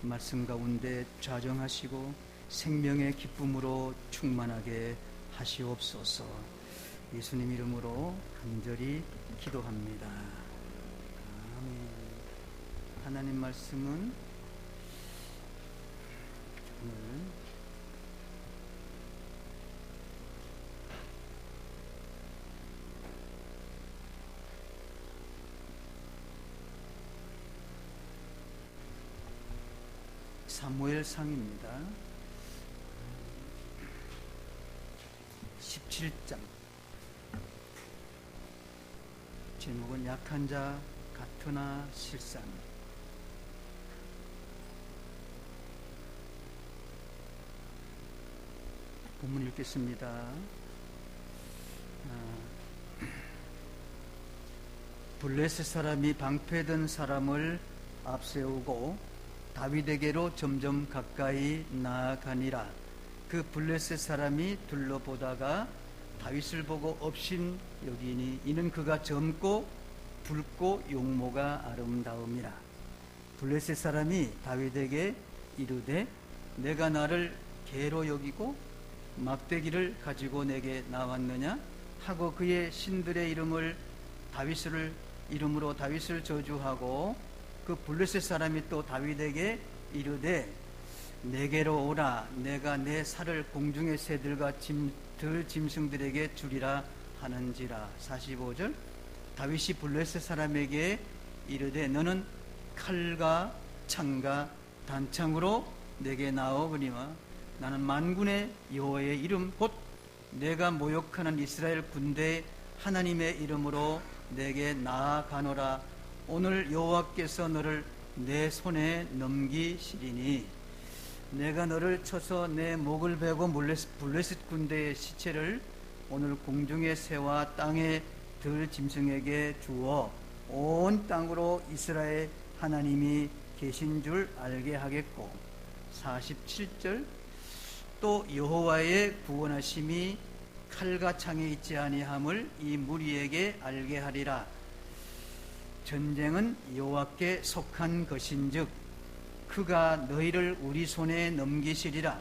말씀 가운데 좌정하시고 생명의 기쁨으로 충만하게 하시옵소서. 예수님 이름으로 간절히 기도합니다. 아멘. 하나님 말씀은 오늘 사무엘상입니다. 17장. 제목은 약한 자 같으나 실상. 본문 읽겠습니다. 블레셋 사람이 방패든 사람을 앞세우고 다윗에게로 점점 가까이 나아가니라. 그 블레셋 사람이 둘러보다가 다윗을 보고 업신 여기니 이는 그가 젊고 붉고 용모가 아름다움이라. 블레셋 사람이 다윗에게 이르되 내가 나를 개로 여기고 막대기를 가지고 내게 나왔느냐 하고 그의 신들의 이름으로 다윗을 저주하고 그 블레셋 사람이 또 다윗에게 이르되 내게로 오라. 내가 내 살을 공중의 새들과 들 짐승들에게 주리라 하는지라. 45절. 다윗이 블레셋 사람에게 이르되 너는 칼과 창과 단창으로 내게 나오거니와 나는 만군의 여호와의 이름 곧 내가 모욕하는 이스라엘 군대 하나님의 이름으로 내게 나아가노라. 오늘 여호와께서 너를 내 손에 넘기시리니 내가 너를 쳐서 내 목을 베고 블레셋 군대의 시체를 오늘 공중의 새와 땅의 들 짐승에게 주어 온 땅으로 이스라엘 하나님이 계신 줄 알게 하겠고. 47절. 또 여호와의 구원하심이 칼과 창에 있지 아니함을 이 무리에게 알게 하리라. 전쟁은 여호와께 속한 것인즉 그가 너희를 우리 손에 넘기시리라.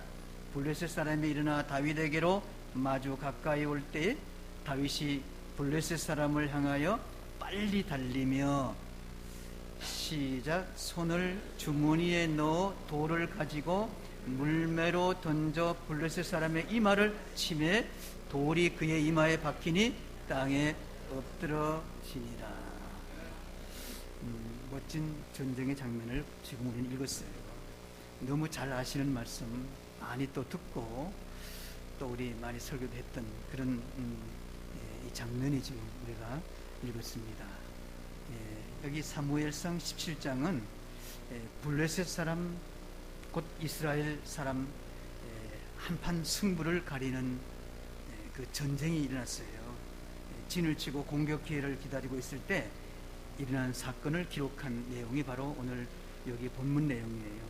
블레셋 사람이 일어나 다윗에게로 마주 가까이 올 때 다윗이 블레셋 사람을 향하여 빨리 달리며 시작. 손을 주머니에 넣어 돌을 가지고 물매로 던져 블레셋 사람의 이마를 치매 돌이 그의 이마에 박히니 땅에 엎드러지니라. 멋진 전쟁의 장면을 지금 우리는 읽었어요. 너무 잘 아시는 말씀 많이 또 듣고 또 우리 많이 설교도 했던 그런 이 장면이 지금 우리가 읽었습니다. 여기 사무엘상 17장은 블레셋 사람 곧 이스라엘 사람 한판 승부를 가리는 그 전쟁이 일어났어요. 진을 치고 공격 기회를 기다리고 있을 때 일어난 사건을 기록한 내용이 바로 오늘 여기 본문 내용이에요.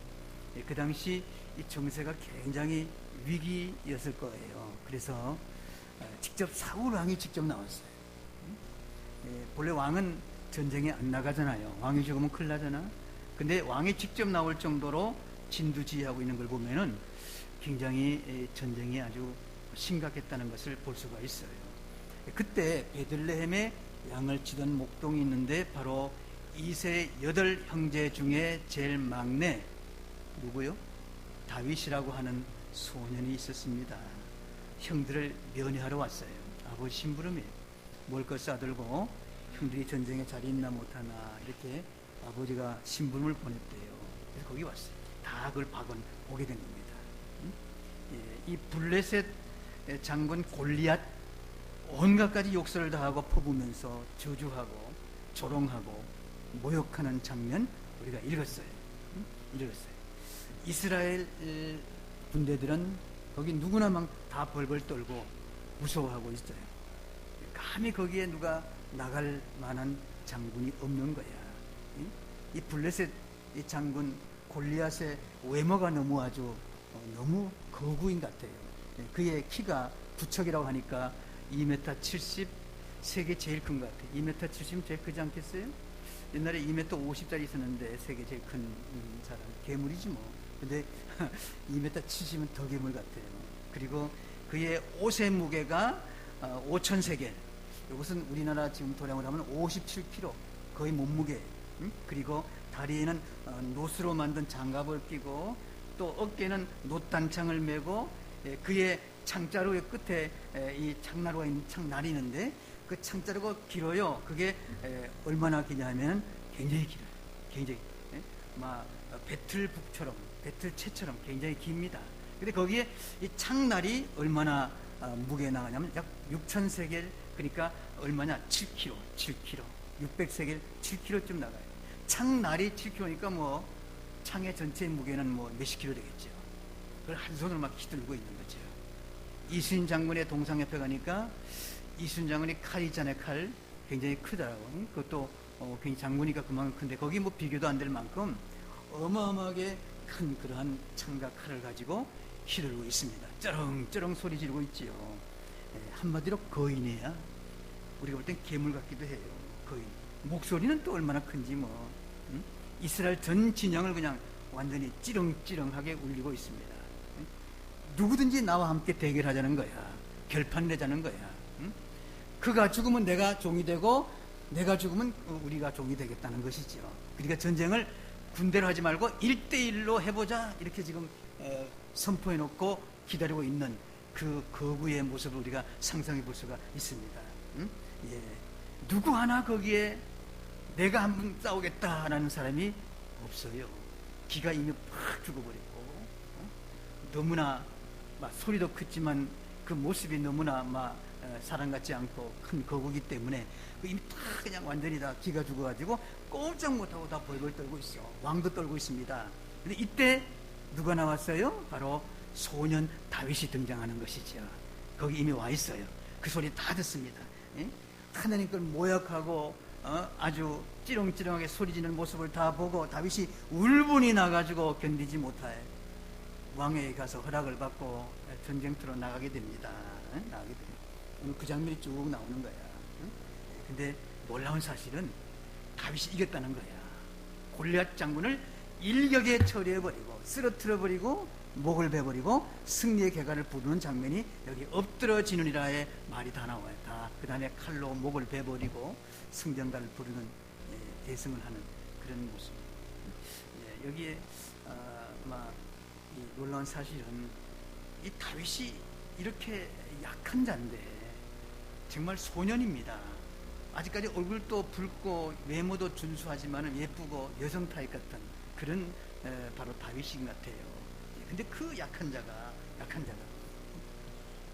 그 당시 이 정세가 굉장히 위기였을 거예요. 그래서 직접 사울 왕이 직접 나왔어요. 본래 왕은 전쟁에 안 나가잖아요. 왕이 죽으면 큰일 나잖아. 근데 왕이 직접 나올 정도로 진두지휘하고 있는 걸 보면은 굉장히 전쟁이 아주 심각했다는 것을 볼 수가 있어요. 그때 베들레헴에 양을 치던 목동이 있는데 바로 이세 8형제 중에 제일 막내 누구요? 다윗이라고 하는 소년이 있었습니다. 형들을 면회하러 왔어요. 아버지 심부름이에요. 먹을 것 싸들고 형들이 전쟁에 자리 있나 못하나 이렇게 아버지가 심부름을 보냈대요. 그래서 거기 왔어요. 다 그걸 보게 된 겁니다. 이 블레셋 장군 골리앗 온갖 가지 욕설을 다하고 퍼부면서 저주하고 조롱하고 모욕하는 장면 우리가 읽었어요. 이스라엘 군대들은 거기 누구나 막 다 벌벌 떨고 무서워하고 있어요. 감히 거기에 누가 나갈 만한 장군이 없는 거야. 이 블레셋 이 장군 골리앗의 외모가 너무 너무 거구인 같아요. 그의 키가 부척이라고 하니까 2m 70, 세계 제일 큰 것 같아요. 2m 70 제일 크지 않겠어요? 옛날에 2m 50짜리 있었는데 세계 제일 큰 사람 괴물이지 뭐. 근데 2m 70은 더 괴물 같아요. 그리고 그의 옷의 무게가 5,000세겔. 이것은 우리나라 지금 도량으로 하면 57kg, 거의 몸무게. 그리고 다리에는 노스로 만든 장갑을 끼고 또 어깨는 놋단창을 메고 그의 창자루의 끝에 이 창나루가 있는 창날이 있는데 그 창자루가 길어요. 그게 얼마나 기냐면 굉장히 길어요. 굉장히 막 배틀북처럼 배틀채처럼 굉장히 깁니다. 근데 거기에 이 창날이 얼마나 무게에 나가냐면 약 6,000세겔, 그러니까 얼마냐? 7kg, 600세겔, 7kg쯤 나가요. 창날이 7kg니까 뭐 창의 전체 무게는 뭐 몇십 킬로 되겠죠. 그걸 한 손으로 막 휘둘고 있는 거죠. 이순신 장군의 동상옆에 가니까 이순신 장군이 칼 있잖아요. 칼 굉장히 크더라고. 그것도 굉장히 장군이니까 그만큼 큰데 거기 뭐 비교도 안 될 만큼 어마어마하게 큰 그러한 창과 칼을 가지고 휘두르고 있습니다. 쩌렁쩌렁 소리 지르고 있지요. 한마디로 거인이야. 우리가 볼 땐 괴물 같기도 해요. 거인. 목소리는 또 얼마나 큰지 뭐. 이스라엘 전 진영을 그냥 완전히 찌렁찌렁하게 울리고 있습니다. 누구든지 나와 함께 대결하자는 거야. 결판 내자는 거야. 그가 죽으면 내가 종이 되고 내가 죽으면 우리가 종이 되겠다는 것이죠. 그러니까 전쟁을 군대로 하지 말고 1대1로 해보자 이렇게 지금 선포해놓고 기다리고 있는 그 거구의 모습을 우리가 상상해 볼 수가 있습니다. 예. 누구 하나 거기에 내가 한번 싸우겠다라는 사람이 없어요. 기가 이미 팍 죽어버리고 너무나 막 소리도 크지만 그 모습이 너무나 막 사람 같지 않고 큰 거구기 때문에 이미 다 그냥 완전히 다 기가 죽어가지고 꼼짝 못하고 다 벌벌 떨고 있어. 왕도 떨고 있습니다. 근데 이때 누가 나왔어요? 바로 소년 다윗이 등장하는 것이죠. 거기 이미 와 있어요. 그 소리 다 듣습니다. 예? 하나님 걸 모욕하고 아주 찌렁찌렁하게 소리지는 모습을 다 보고 다윗이 울분이 나가지고 견디지 못해 왕에게 가서 허락을 받고 전쟁터로 나가게 됩니다. 나가게 됩니다. 오늘 그 장면이 쭉 나오는 거야. 근데 놀라운 사실은 다윗이 이겼다는 거야. 골리앗 장군을 일격에 처리해버리고 쓰러뜨려버리고 목을 베버리고 승리의 개가를 부르는 장면이 여기 엎드러지느니라의 말이 다 나와요. 다 그 다음에 칼로 목을 베버리고 승전가를 부르는 대승을 하는 그런 모습. 여기에 이 놀라운 사실은 이 다윗이 이렇게 약한 자인데 정말 소년입니다. 아직까지 얼굴도 붉고 외모도 준수하지만 예쁘고 여성 타입 같은 그런 바로 다윗인 것 같아요. 근데 그 약한 자가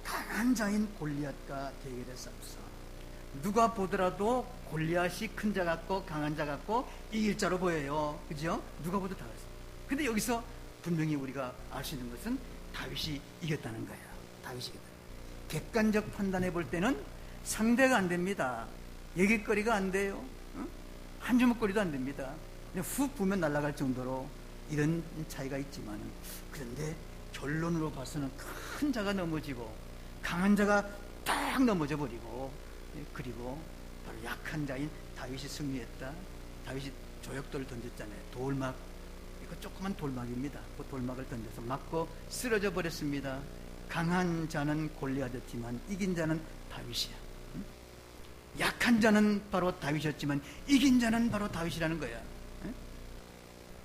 강한 자인 골리앗과 대결에 싸웠어. 누가 보더라도 골리앗이 큰 자 같고 강한 자 같고 이길 자로 보여요. 그죠? 누가 보도 다 그랬어. 근데 여기서 분명히 우리가 알 수 있는 것은 다윗이 이겼다는 거야. 다윗이 이겼다. 객관적 판단해 볼 때는 상대가 안 됩니다. 얘기거리가 안 돼요. 한 주먹거리도 안 됩니다. 그냥 훅 부면 날아갈 정도로 이런 차이가 있지만, 그런데 결론으로 봐서는 큰 자가 넘어지고 강한 자가 딱 넘어져 버리고, 그리고 바로 약한 자인 다윗이 승리했다. 다윗이 조약돌을 던졌잖아요. 돌막, 이거 조그만 돌막입니다. 그 돌막을 던져서 맞고 쓰러져 버렸습니다. 강한 자는 골리앗이었지만 이긴 자는 다윗이야. 약한 자는 바로 다윗이었지만 이긴 자는 바로 다윗이라는 거야.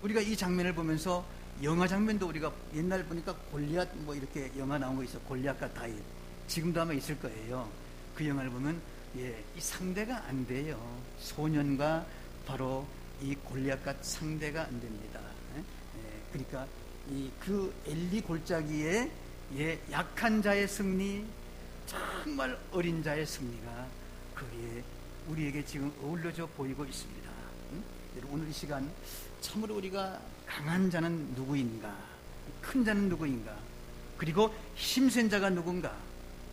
우리가 이 장면을 보면서 영화 장면도 우리가 옛날 보니까 골리앗 뭐 이렇게 영화 나온 거 있어. 골리앗과 다윗. 지금도 아마 있을 거예요. 그 영화를 보면 이 상대가 안 돼요. 소년과 바로 이 골리앗과 상대가 안 됩니다. 그러니까 그 엘리 골짜기에 약한 자의 승리, 정말 어린 자의 승리가 거기에 우리에게 지금 어울려져 보이고 있습니다. 오늘 이 시간 참으로 우리가 강한 자는 누구인가, 큰 자는 누구인가, 그리고 힘센 자가 누군가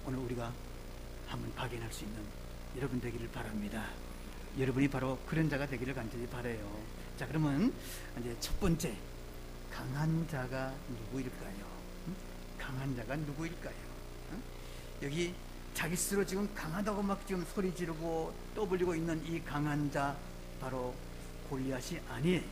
오늘 우리가 한번 발견할 수 있는 여러분 되기를 바랍니다. 여러분이 바로 그런 자가 되기를 간절히 바라요. 자, 그러면 이제 첫 번째, 강한 자가 누구일까요? 강한 자가 누구일까요? 여기 자기 스스로 지금 강하다고 막 지금 소리 지르고 떠벌리고 있는 이 강한 자, 바로 골리앗이 아니에요.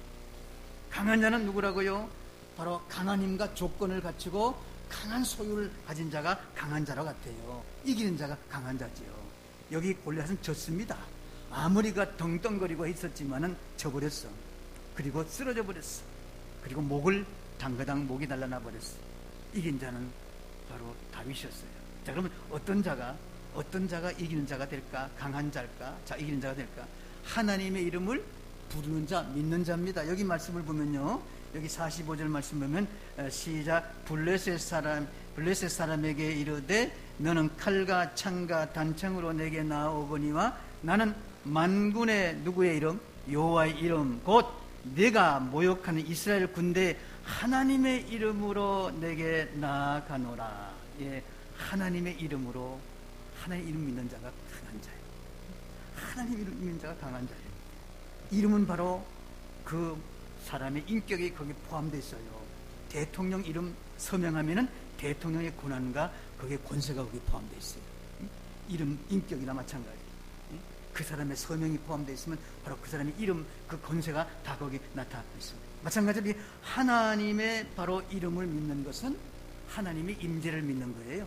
강한 자는 누구라고요? 바로 강한 힘과 조건을 갖추고 강한 소유를 가진 자가 강한 자로 같아요. 이기는 자가 강한 자지요. 여기 골리앗은 졌습니다. 아무리 그 덩덩거리고 있었지만은 져버렸어. 그리고 쓰러져 버렸어. 그리고 목을 당그당 목이 날라나 버렸어. 이긴 자는 바로 다윗이었어요. 자, 그러면 어떤 자가 이기는 자가 될까? 강한 자일까? 자, 이기는 자가 될까? 하나님의 이름을 부르는 자, 믿는 자입니다. 여기 말씀을 보면요, 여기 45절 말씀 보면 시작. 블레셋 사람에게 이르되 너는 칼과 창과 단창으로 내게 나오거니와 나는 만군의 누구의 이름? 여호와의 이름 곧 내가 모욕하는 이스라엘 군대 하나님의 이름으로 내게 나아가노라. 예, 하나님의 이름으로, 하나님의 이름 믿는 자가 강한 자예요. 하나님의 이름 믿는 자가 강한 자예요. 이름은 바로 그 사람의 인격이 거기에 포함되어 있어요. 대통령 이름 서명하면은 대통령의 권한과 거기에 권세가 거기에 포함되어 있어요. 이름, 인격이나 마찬가지. 그 사람의 서명이 포함되어 있으면 바로 그 사람의 이름, 그 권세가 다 거기 나타나 있습니다. 마찬가지로 하나님의 바로 이름을 믿는 것은 하나님의 임재를 믿는 거예요.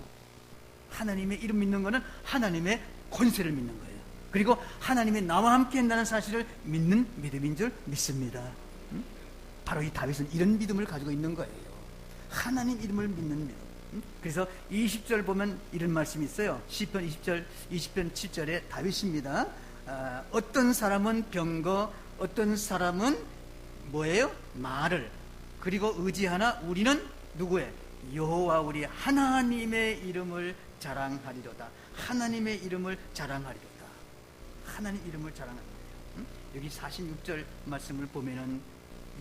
하나님의 이름 믿는 것은 하나님의 권세를 믿는 거예요. 그리고 하나님이 나와 함께 한다는 사실을 믿는 믿음인 줄 믿습니다. 바로 이 다윗은 이런 믿음을 가지고 있는 거예요. 하나님 이름을 믿는 믿음. 그래서 20절 보면 이런 말씀이 있어요. 시편 20편 7절에 다윗입니다. 어떤 사람은 병거, 어떤 사람은 뭐예요? 말을. 그리고 의지하나 우리는 누구의? 여호와 우리 하나님의 이름을 자랑하리로다. 하나님의 이름을 자랑하리로다. 하나님 이름을 자랑하는 거예요. 여기 46절 말씀을 보면은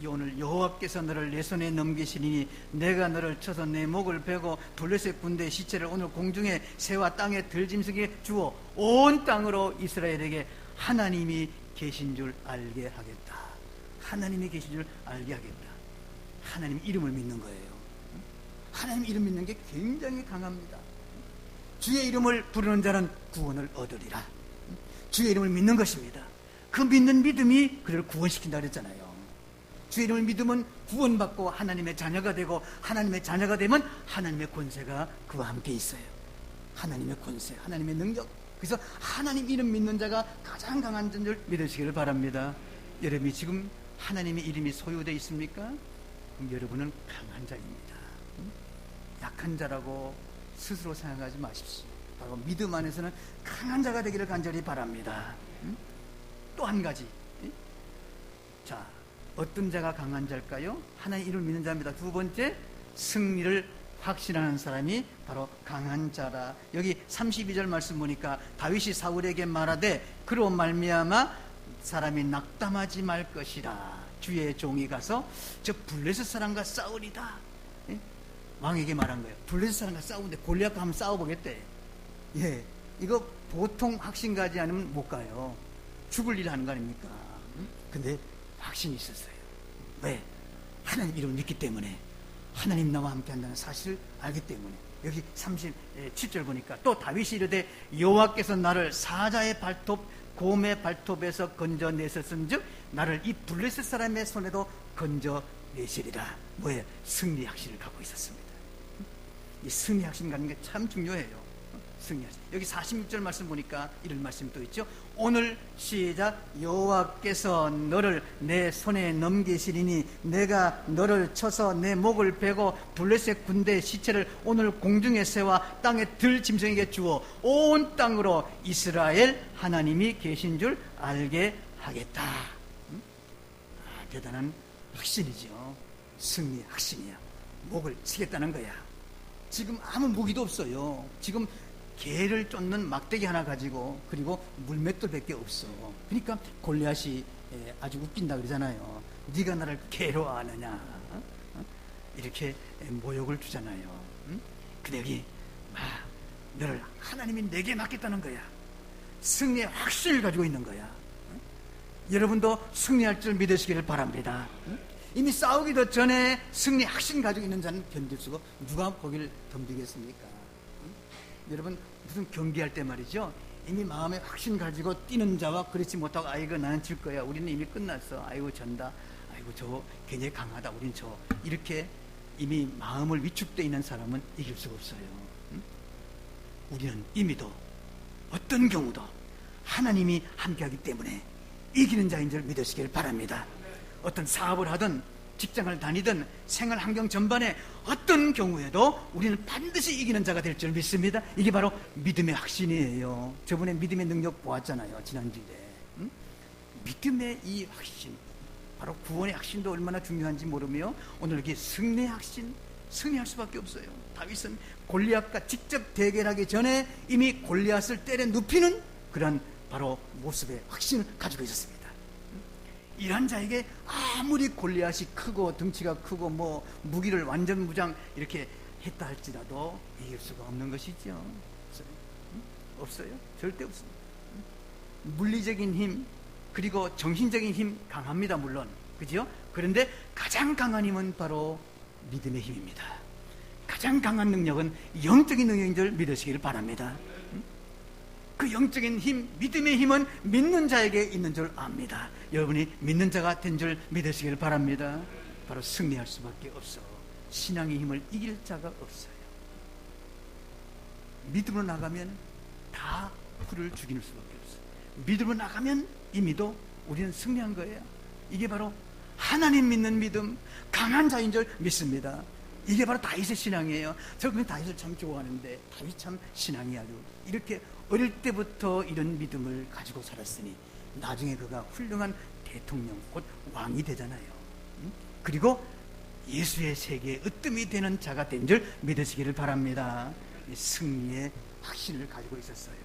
오늘 여호와께서 너를 내 손에 넘기시리니 내가 너를 쳐서 내 목을 베고 블레셋 군대의 시체를 오늘 공중에 새와 땅에 들짐승에게 주어 온 땅으로 이스라엘에게 하나님이 계신 줄 알게 하겠다. 하나님이 계신 줄 알게 하겠다. 하나님 이름을 믿는 거예요. 하나님 이름 믿는 게 굉장히 강합니다. 주의 이름을 부르는 자는 구원을 얻으리라. 주의 이름을 믿는 것입니다. 그 믿는 믿음이 그를 구원시킨다 그랬잖아요. 주의 이름을 믿으면 구원받고 하나님의 자녀가 되고 하나님의 자녀가 되면 하나님의 권세가 그와 함께 있어요. 하나님의 권세, 하나님의 능력. 그래서 하나님 이름 믿는 자가 가장 강한 줄 믿으시기를 바랍니다. 여러분이 지금 하나님의 이름이 소유되어 있습니까? 그럼 여러분은 강한 자입니다. 약한 자라고 스스로 생각하지 마십시오. 바로 믿음 안에서는 강한 자가 되기를 간절히 바랍니다. 또 한 가지. 자, 어떤 자가 강한 자일까요? 하나님 이름을 믿는 자입니다. 두 번째, 승리를 확신하는 사람이 바로 강한 자라. 여기 32절 말씀 보니까 다윗이 사울에게 말하되 그로 말미암아 사람이 낙담하지 말 것이라. 주의 종이 가서 저 블레셋 사람과 싸우리다. 예? 왕에게 말한 거예요. 블레셋 사람과 싸우는데 골리앗과 한번 싸워보겠대. 예, 이거 보통 확신 가지 않으면 못 가요. 죽을 일 하는 거 아닙니까? 근데 확신이 있었어요. 왜? 하나님 이름을 믿기 때문에, 하나님 나와 함께 한다는 사실을 알기 때문에. 여기 37절 보니까 또 다윗이 이르되 여호와께서 나를 사자의 발톱 곰의 발톱에서 건져내셨은즉 나를 이 블레셋 사람의 손에도 건져내시리라. 뭐예요? 승리 확신을 갖고 있었습니다. 이 승리 확신 갖는 게 참 중요해요. 승리하시. 여기 46절 말씀 보니까 이런 말씀이 또 있죠. 오늘 시작. 여호와께서 너를 내 손에 넘기시리니 내가 너를 쳐서 내 목을 베고 블레셋 군대의 시체를 오늘 공중의 새와 땅에 들 짐승에게 주어 온 땅으로 이스라엘 하나님이 계신 줄 알게 하겠다. 대단한 확신이죠. 승리 확신이야. 목을 치겠다는 거야. 지금 아무 무기도 없어요. 지금 개를 쫓는 막대기 하나 가지고 그리고 물맷돌밖에 없어. 그러니까 골리앗이 아주 웃긴다 그러잖아요. 네가 나를 개로 아느냐, 이렇게 모욕을 주잖아요. 근데 여기 너를 하나님이 내게 맡겼다는 거야. 승리의 확신을 가지고 있는 거야. 여러분도 승리할 줄 믿으시기를 바랍니다. 이미 싸우기도 전에 승리 확신 가지고 있는 자는 견딜 수가, 누가 거기를 덤비겠습니까? 여러분 무슨 경기할 때 말이죠, 이미 마음에 확신 가지고 뛰는 자와 그렇지 못하고 아이고 나는 질 거야, 우리는 이미 끝났어, 아이고 전다, 아이고 저 굉장히 강하다, 우린 저, 이렇게 이미 마음을 위축되어 있는 사람은 이길 수가 없어요. 우리는 이미도 어떤 경우도 하나님이 함께하기 때문에 이기는 자인 줄 믿으시길 바랍니다. 어떤 사업을 하든 직장을 다니든 생활 환경 전반에 어떤 경우에도 우리는 반드시 이기는 자가 될 줄 믿습니다. 이게 바로 믿음의 확신이에요. 저번에 믿음의 능력 보았잖아요, 지난주에. 믿음의 이 확신, 바로 구원의 확신도 얼마나 중요한지 모르며 오늘 이렇게 승리의 확신, 승리할 수밖에 없어요. 다윗은 골리앗과 직접 대결하기 전에 이미 골리앗을 때려 눕히는 그런 바로 모습의 확신을 가지고 있었습니다. 이런 자에게 아무리 골리앗이 크고 덩치가 크고 뭐 무기를 완전 무장 이렇게 했다 할지라도 이길 수가 없는 것이죠. 없어요. 없어요. 절대 없습니다. 물리적인 힘 그리고 정신적인 힘 강합니다, 물론. 그죠? 그런데 가장 강한 힘은 바로 믿음의 힘입니다. 가장 강한 능력은 영적인 능력인 줄 믿으시기를 바랍니다. 그 영적인 힘, 믿음의 힘은 믿는 자에게 있는 줄 압니다. 여러분이 믿는 자가 된 줄 믿으시길 바랍니다. 바로 승리할 수밖에 없어. 신앙의 힘을 이길 자가 없어요. 믿음으로 나가면 다 풀을 죽이는 수밖에 없어요. 믿음으로 나가면 이미도 우리는 승리한 거예요. 이게 바로 하나님 믿는 믿음, 강한 자인 줄 믿습니다. 이게 바로 다윗의 신앙이에요. 저는 다윗을 참 좋아하는데 다윗 참 신앙이 아주 이렇게 어릴 때부터 이런 믿음을 가지고 살았으니 나중에 그가 훌륭한 대통령 곧 왕이 되잖아요. 그리고 예수의 세계에 으뜸이 되는 자가 된 줄 믿으시기를 바랍니다. 승리의 확신을 가지고 있었어요.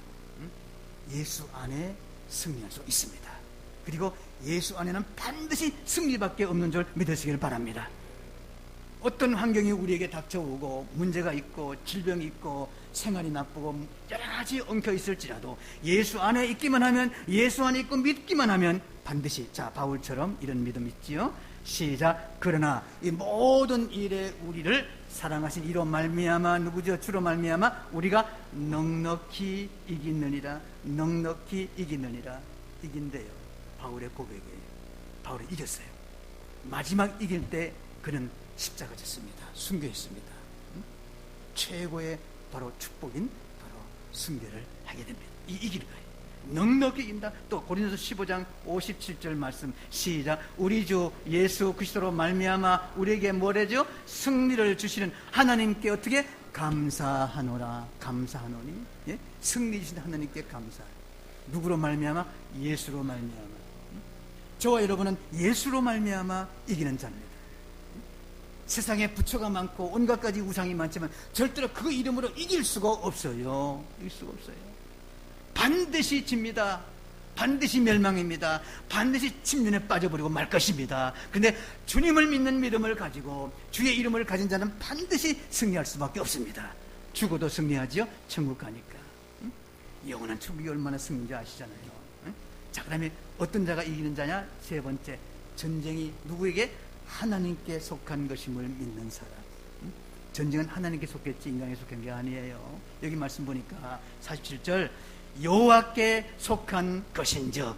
예수 안에 승리할 수 있습니다. 그리고 예수 안에는 반드시 승리밖에 없는 줄 믿으시기를 바랍니다. 어떤 환경이 우리에게 닥쳐오고 문제가 있고 질병이 있고 생활이 나쁘고 여러 가지 엉켜 있을지라도 예수 안에 있기만 하면, 예수 안에 있고 믿기만 하면 반드시, 자 바울처럼 이런 믿음 있지요. 시작. 그러나 이 모든 일에 우리를 사랑하신 이로 말미암아, 누구죠? 주로 말미암아 우리가 넉넉히 이기느니라. 넉넉히 이기느니라. 이긴대요. 바울의 고백에 바울이 이겼어요. 마지막 이길 때 그는 십자가 졌습니다. 순교했습니다. 최고의 바로 축복인 바로 순교를 하게 됩니다. 이기는 거예요. 넉넉히 이긴다. 또 고린도서 15장 57절 말씀 시작. 우리 주 예수 그리스도로 말미암아 우리에게 뭐래죠? 승리를 주시는 하나님께 어떻게? 감사하노라. 감사하노니. 예? 승리 주신 하나님께 감사. 누구로 말미암아? 예수로 말미암아. 저와 여러분은 예수로 말미암아 이기는 자입니다. 세상에 부처가 많고 온갖 가지 우상이 많지만 절대로 그 이름으로 이길 수가 없어요. 이길 수가 없어요. 반드시 집니다. 반드시 멸망입니다. 반드시 침륜에 빠져버리고 말 것입니다. 그런데 주님을 믿는 믿음을 가지고 주의 이름을 가진 자는 반드시 승리할 수밖에 없습니다. 죽어도 승리하지요. 천국 가니까. 영원한 천국이 얼마나 승리인지 아시잖아요. 자, 그 다음에 어떤 자가 이기는 자냐? 세 번째, 전쟁이 누구에게? 하나님께 속한 것임을 믿는 사람. 전쟁은 하나님께 속했지 인간에게 속한 게 아니에요. 여기 말씀 보니까 47절 여호와께 속한 것인즉,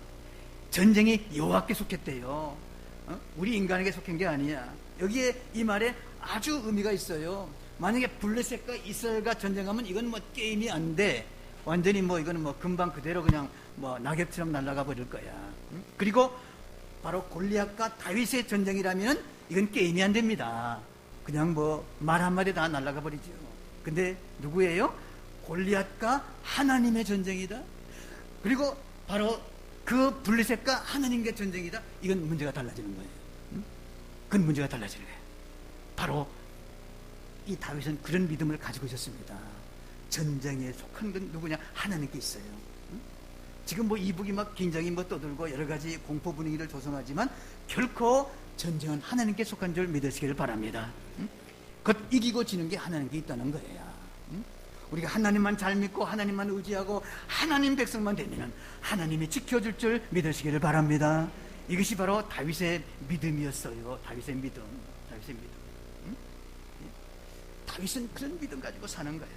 전쟁이 여호와께 속했대요. 우리 인간에게 속한 게 아니야. 여기에 이 말에 아주 의미가 있어요. 만약에 블레셋과 이스라엘과 전쟁하면 이건 뭐 게임이 안 돼. 완전히 뭐 이거는 뭐 금방 그대로 그냥 뭐 낙엽처럼 날아가 버릴 거야. 그리고 바로 골리앗과 다윗의 전쟁이라면 이건 게임이 안 됩니다. 그냥 뭐 말 한마디 다 날아가 버리죠. 근데 누구예요? 골리앗과 하나님의 전쟁이다. 그리고 바로 그 블레셋과 하나님의 전쟁이다. 이건 문제가 달라지는 거예요. 그건 문제가 달라지는 거예요. 바로 이 다윗은 그런 믿음을 가지고 있었습니다. 전쟁에 속한 건 누구냐? 하나님께 있어요. 지금 뭐 이북이 막 굉장히 뭐 떠들고 여러 가지 공포 분위기를 조성하지만 결코 전쟁은 하나님께 속한 줄 믿으시기를 바랍니다. 곧 이기고 지는 게 하나님께 있다는 거예요. 우리가 하나님만 잘 믿고 하나님만 의지하고 하나님 백성만 되면 하나님이 지켜줄 줄 믿으시기를 바랍니다. 이것이 바로 다윗의 믿음이었어요. 다윗의 믿음. 다윗의 믿음. 다윗은 그런 믿음 가지고 사는 거야.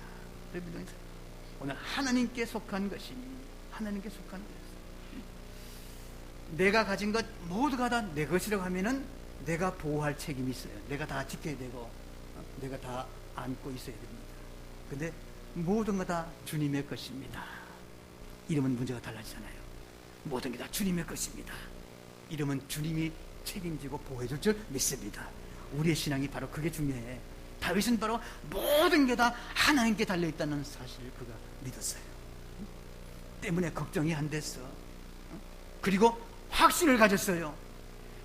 그런 믿음이 오늘 하나님께 속한 것이니 하나님께 속한 거예요. 내가 가진 것 모두가 다 내 것이라고 하면은 내가 보호할 책임이 있어요. 내가 다 지켜야 되고 내가 다 안고 있어야 됩니다. 근데 모든 것 다 주님의 것입니다. 이러면 문제가 달라지잖아요. 모든 게 다 주님의 것입니다. 이러면 주님이 책임지고 보호해줄 줄 믿습니다. 우리의 신앙이 바로 그게 중요해. 다윗은 바로 모든 게 다 하나님께 달려있다는 사실을 그가 믿었어요. 때문에 걱정이 안 됐어. 그리고 확신을 가졌어요.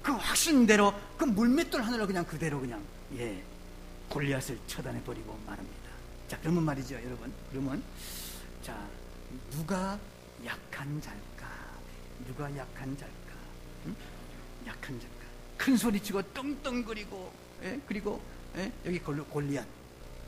그 확신대로 그 물맷돌 하늘로 그냥 그대로 그냥 골리앗을 처단해버리고 말합니다. 자, 그러면 말이죠, 여러분. 그러면 자, 누가 약한 자일까? 누가 약한 자일까? 약한 자일까? 큰 소리치고 떵떵거리고 그리고 여기 골리앗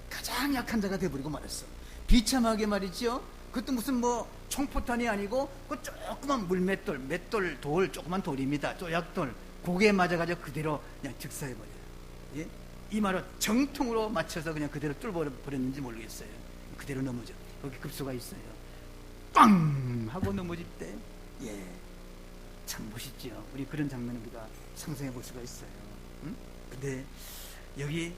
가장 약한 자가 돼버리고 말았어. 비참하게 말이죠. 그것도 무슨 뭐 총포탄이 아니고 그 조그만 물맷돌, 맷돌 돌, 조그만 돌입니다. 쪼약돌 고개에 맞아가지고 그대로 그냥 즉사해버려요. 예? 이 말은 정통으로 맞춰서 그냥 그대로 뚫어버렸는지 모르겠어요. 그대로 넘어져. 거기 급소가 있어요. 빵! 하고 넘어질 때, 참 멋있죠. 우리 그런 장면을 우리가 상상해 볼 수가 있어요. 근데 여기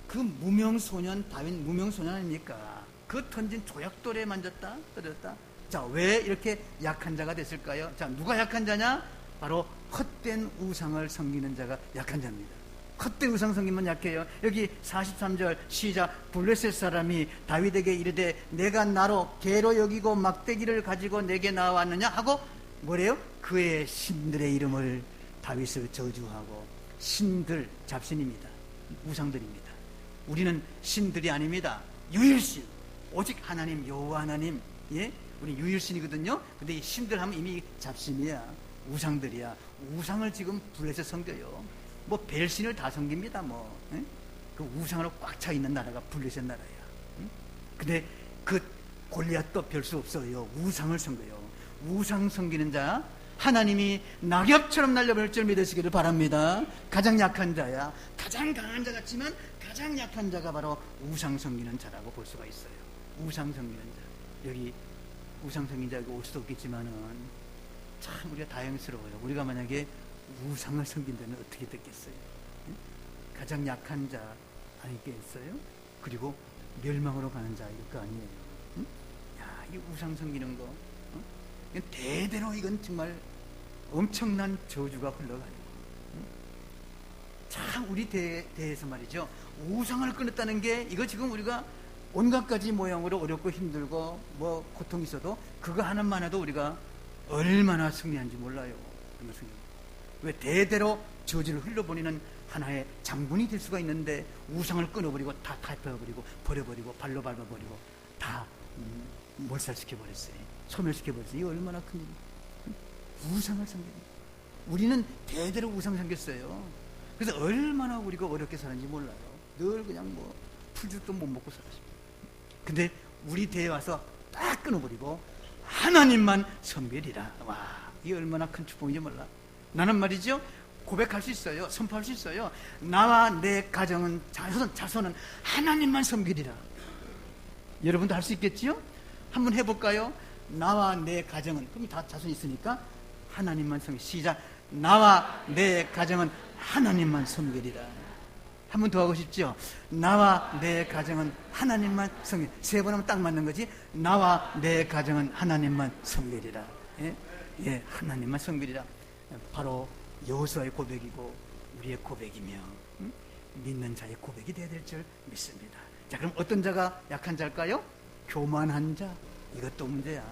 그 무명소년, 다윗 무명소년 아닙니까? 그 던진 조약돌에 만졌다, 떨어졌다. 자, 왜 이렇게 약한 자가 됐을까요? 자, 누가 약한 자냐? 바로 헛된 우상을 섬기는 자가 약한 자입니다. 헛된 우상 섬기면 약해요. 여기 43절 시작. 블레셋 사람이 다윗에게 이르되 내가 나로 개로 여기고 막대기를 가지고 내게 나왔느냐 하고 뭐래요? 그의 신들의 이름을 다윗을 저주하고. 신들, 잡신입니다. 우상들입니다. 우리는 신들이 아닙니다. 유일신, 오직 하나님, 여호와 하나님, 우리 유일신이거든요. 근데 이 신들 하면 이미 잡신이야, 우상들이야. 우상을 지금 블레셋 섬겨요. 뭐 벨신을 다 섬깁니다. 그 우상으로 꽉 차 있는 나라가 블레셋 나라야. 근데 그 골리앗도 별 수 없어요. 우상을 섬겨요. 우상 섬기는 자, 하나님이 낙엽처럼 날려버릴 줄 믿으시기를 바랍니다. 가장 약한 자야. 가장 강한 자 같지만 가장 약한 자가 바로 우상 섬기는 자라고 볼 수가 있어요. 우상 섬기는 자. 여기 우상 섬기는 자가 올 수도 없겠지만은 참 우리가 다행스러워요. 우리가 만약에 우상을 섬긴다면 어떻게 됐겠어요? 가장 약한 자 아니겠어요? 그리고 멸망으로 가는 자일 거 아니에요. 야, 이 우상 섬기는 거, 대대로 이건 정말 엄청난 저주가 흘러가요. 참 우리 대에서 말이죠, 우상을 끊었다는 게 이거 지금 우리가 온갖 가지 모양으로 어렵고 힘들고 뭐 고통이 있어도 그거 하나만 해도 우리가 얼마나 승리한지 몰라요. 왜 대대로 저주를 흘러보내는 하나의 장군이 될 수가 있는데 우상을 끊어버리고 다 타협해버리고 버려버리고 발로 밟아버리고 다 몰살시켜버렸어요. 소멸시켜버렸어요. 이거 얼마나 큰 일이에요. 우상을 섬기는, 우리는 대대로 우상 섬겼어요. 그래서 얼마나 우리가 어렵게 사는지 몰라요. 늘 그냥 뭐 풀죽도 못 먹고 살았습니다. 근데 우리 대에 와서 딱 끊어버리고 하나님만 섬기리라. 와, 이게 얼마나 큰 축복인지 몰라. 나는 말이죠, 고백할 수 있어요. 선포할 수 있어요. 나와 내 가정은, 자손은 하나님만 섬기리라. 여러분도 할 수 있겠지요? 한번 해볼까요? 나와 내 가정은, 그럼 다 자손이 있으니까 하나님만 섬기. 시작. 나와 내 가정은 하나님만 섬기리라. 한 번 더 하고 싶죠? 나와 내 가정은 하나님만 섬기리라. 세 번 하면 딱 맞는 거지. 나와 내 가정은 하나님만 섬기리라. 하나님만 섬기리라. 바로 여호수아의 고백이고 우리의 고백이며 믿는 자의 고백이 되어야 될 줄 믿습니다. 자, 그럼 어떤 자가 약한 자일까요? 교만한 자. 이것도 문제야.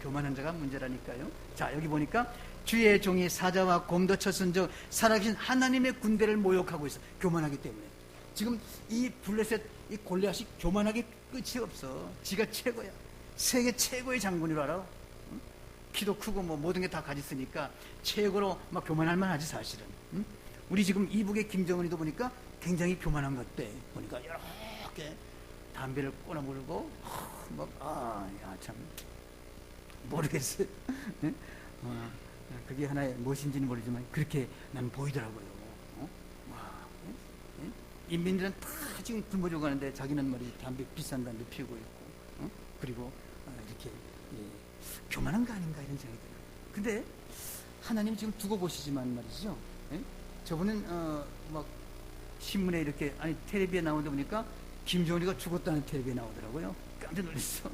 교만한 자가 문제라니까요. 자, 여기 보니까 주의 종이 사자와 곰도 쳤은즉 살아계신 하나님의 군대를 모욕하고 있어. 교만하기 때문에. 지금 이 블레셋, 이 골리앗이 교만하게 끝이 없어. 지가 최고야. 세계 최고의 장군이라 알아. 키도 크고 뭐 모든 게 다 가졌으니까 최고로 막 교만할 만하지 사실은. 우리 지금 이북의 김정은이도 보니까 굉장히 교만한 것 같대. 보니까 이렇게 담배를 꼬나 물고 참 모르겠어요. 그게 하나의 무엇인지는 모르지만 그렇게 나는 보이더라고요. 인민들은 다 지금 굶어져 가는데 자기는 말이지 담배, 비싼 담배 피우고 있고, 그리고 이렇게 교만한 거 아닌가 이런 생각이 들어요. 근데 하나님 지금 두고 보시지만 말이죠. 예? 저분은 막 신문에 이렇게 아니 텔레비에 나오다 보니까 김정은이가 죽었다는 텔레비에 나오더라고요. 깜짝 놀랐어.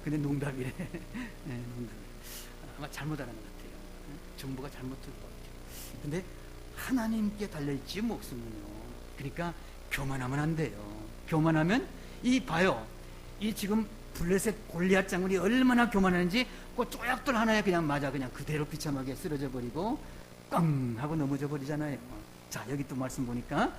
근데 농담이래. 네, 농담. 아마 잘못 알은 것 같아요. 네? 정부가 잘못 들은 것 같아요. 근데 하나님께 달려있지 목숨은요. 그러니까 교만하면 안 돼요. 교만하면 이 봐요. 이 지금 블레셋 골리앗 장군이 얼마나 교만하는지 그 쪼약돌 하나에 그냥 맞아 그냥 그대로 비참하게 쓰러져 버리고 꽝 하고 넘어져 버리잖아요. 자 여기 또 말씀 보니까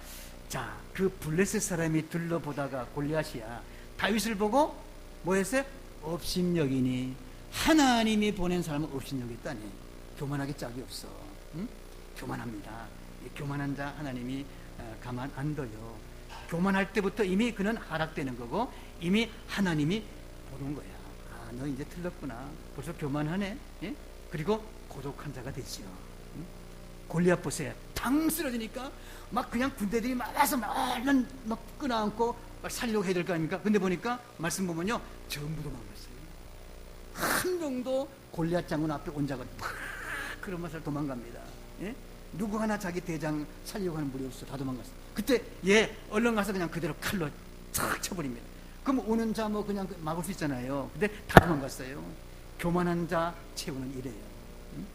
자 그 블레셋 사람이 둘러보다가 골리앗이야 다윗을 보고 뭐 했어요? 업신여기니 하나님이 보낸 사람은 업신여겼다니. 교만하게 짝이 없어. 응? 교만합니다. 교만한 자 하나님이 가만 안 둬요. 교만할 때부터 이미 그는 하락되는 거고 이미 하나님이 보는 거야. 아, 너 이제 틀렸구나. 벌써 교만하네. 예? 그리고 고독한 자가 되지요. 응? 골리앗 보세요. 당 쓰러지니까 막 그냥 군대들이 막 와서 막 끌어안고 막 살려고 해야 될 거 아닙니까? 근데 보니까 말씀 보면요 전부 도망갔어요. 한 명도 골리앗 장군 앞에 온 자가 팍 그러면서 도망갑니다. 예? 누구 하나 자기 대장 살려고 하는 무리 없어. 다 도망갔어. 그때 얘 얼른 가서 그냥 그대로 칼로 탁 쳐버립니다. 그럼 오는 자 뭐 그냥 막을 수 있잖아요. 근데 다 도망갔어요. 교만한 자 최후는 이래요. 응?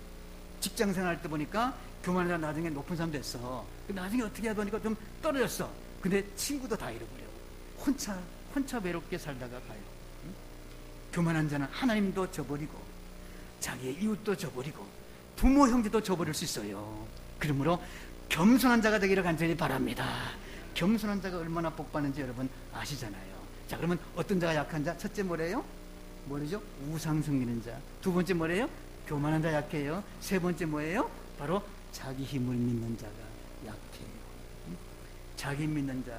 직장 생활할 때 보니까 교만한 자 나중에 높은 사람 됐어. 나중에 어떻게 하다 보니까 좀 떨어졌어. 근데 친구도 다 잃어버려. 혼자 외롭게 살다가 가요. 응? 교만한 자는 하나님도 저버리고 자기의 이웃도 저버리고 부모 형제도 저버릴 수 있어요. 그러므로 겸손한 자가 되기를 간절히 바랍니다. 겸손한 자가 얼마나 복받는지 여러분 아시잖아요. 자 그러면 어떤 자가 약한 자? 첫째 뭐래요? 뭐죠? 우상 섬기는 자. 두 번째 뭐래요? 교만한 자 약해요. 세 번째 뭐예요? 바로 자기 힘을 믿는 자가 약해요. 자기 믿는 자,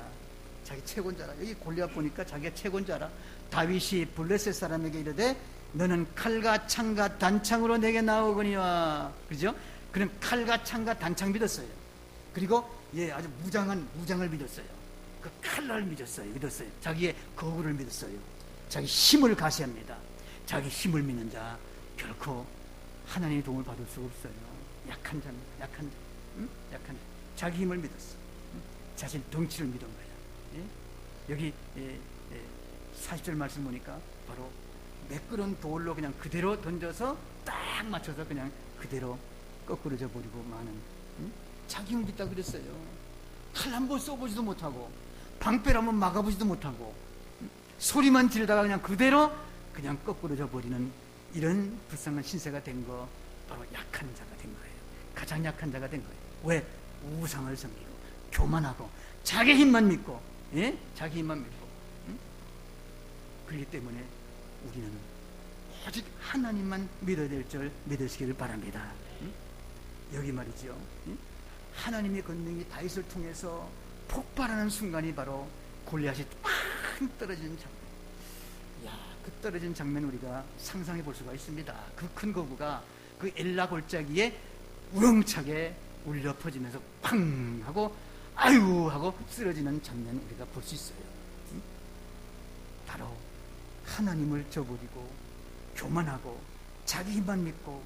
자기 채권자라. 여기 골리앗 보니까 자기가 채권자라. 다윗이 블레셋 사람에게 이르되 너는 칼과 창과 단창으로 내게 나오거니와. 그죠? 그는 칼과 창과 단창 믿었어요. 그리고 아주 무장을 믿었어요. 그 칼날을 믿었어요. 자기의 거구를 믿었어요. 자기 힘을 가시합니다. 자기 힘을 믿는 자 결코 하나님의 도움을 받을 수 없어요. 약한 자입니다. 약한 자. 응? 약한 자. 자기 힘을 믿었어. 응? 자신 덩치를 믿은 거야. 예? 여기 40절 말씀 보니까 바로 매끄러운 돌로 그냥 그대로 던져서 딱 맞춰서 그냥 그대로 거꾸러져 버리고 마는. 응? 자기 힘을 믿다 그랬어요. 칼 한 번 쏘보지도 못하고 방패를 한번 막아보지도 못하고 소리만 지르다가 그냥 그대로 그냥 거꾸러져 버리는 이런 불쌍한 신세가 된 거 바로 약한 자가 된 거예요. 가장 약한 자가 된 거예요. 왜? 우상을 섬기고 교만하고 자기 힘만 믿고 예? 자기 힘만 믿고 그렇기 때문에 우리는 오직 하나님만 믿어야 될 줄 믿으시기를 바랍니다. 여기 말이죠. 하나님의 권능이 다윗을 통해서 폭발하는 순간이 바로 골리앗이 팍 떨어지는 장면. 그 떨어진 장면 우리가 상상해 볼 수가 있습니다. 그 큰 거구가 그 엘라 골짜기에 우렁차게 울려 퍼지면서 팡 하고 아유 하고 쓰러지는 장면 우리가 볼 수 있어요. 바로 하나님을 저버리고 교만하고 자기 힘만 믿고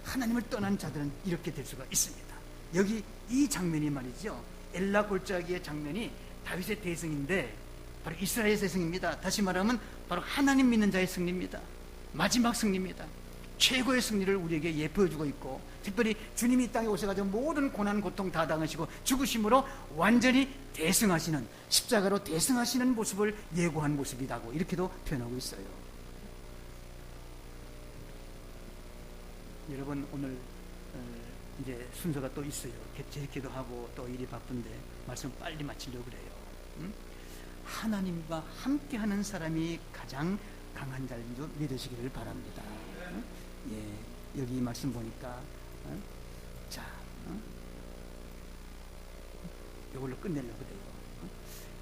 하나님을 떠난 자들은 이렇게 될 수가 있습니다. 여기 이 장면이 말이죠. 엘라 골짜기의 장면이 다윗의 대승인데 바로 이스라엘의 대승입니다. 다시 말하면 바로 하나님 믿는 자의 승리입니다. 마지막 승리입니다. 최고의 승리를 우리에게 예표해주고 있고 특별히 주님이 이 땅에 오셔가지고 모든 고난 고통 다 당하시고 죽으심으로 완전히 대승하시는 십자가로 대승하시는 모습을 예고한 모습이라고 이렇게도 표현하고 있어요. 여러분 오늘 이제 순서가 또 있어요. 제기도 하고 또 일이 바쁜데 말씀 빨리 마치려고 그래요. 하나님과 함께하는 사람이 가장 강한 자인 줄 믿으시기를 바랍니다. 예, 여기 말씀 보니까 자, 이걸로 끝내려고 그래요.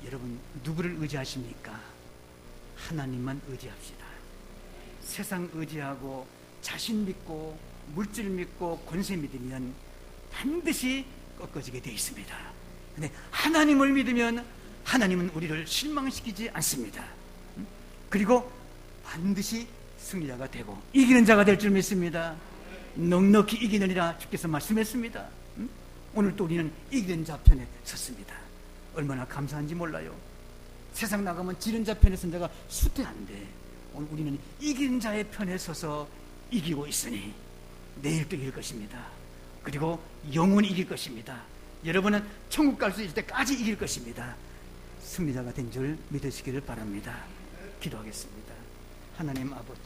여러분 누구를 의지하십니까? 하나님만 의지합시다. 세상 의지하고 자신 믿고 물질 믿고 권세 믿으면 반드시 꺾어지게 되어 있습니다. 근데 하나님을 믿으면 하나님은 우리를 실망시키지 않습니다. 그리고 반드시 승리자가 되고 이기는 자가 될 줄 믿습니다. 넉넉히 이기느니라 주께서 말씀했습니다. 오늘 또 우리는 이기는 자 편에 섰습니다. 얼마나 감사한지 몰라요. 세상 나가면 지는 자 편에 선 자가 수대한데 오늘 우리는 이긴 자의 편에 서서 이기고 있으니 내일도 이길 것입니다. 그리고 영원히 이길 것입니다. 여러분은 천국 갈 수 있을 때까지 이길 것입니다. 승리자가 된 줄 믿으시기를 바랍니다. 기도하겠습니다. 하나님 아버지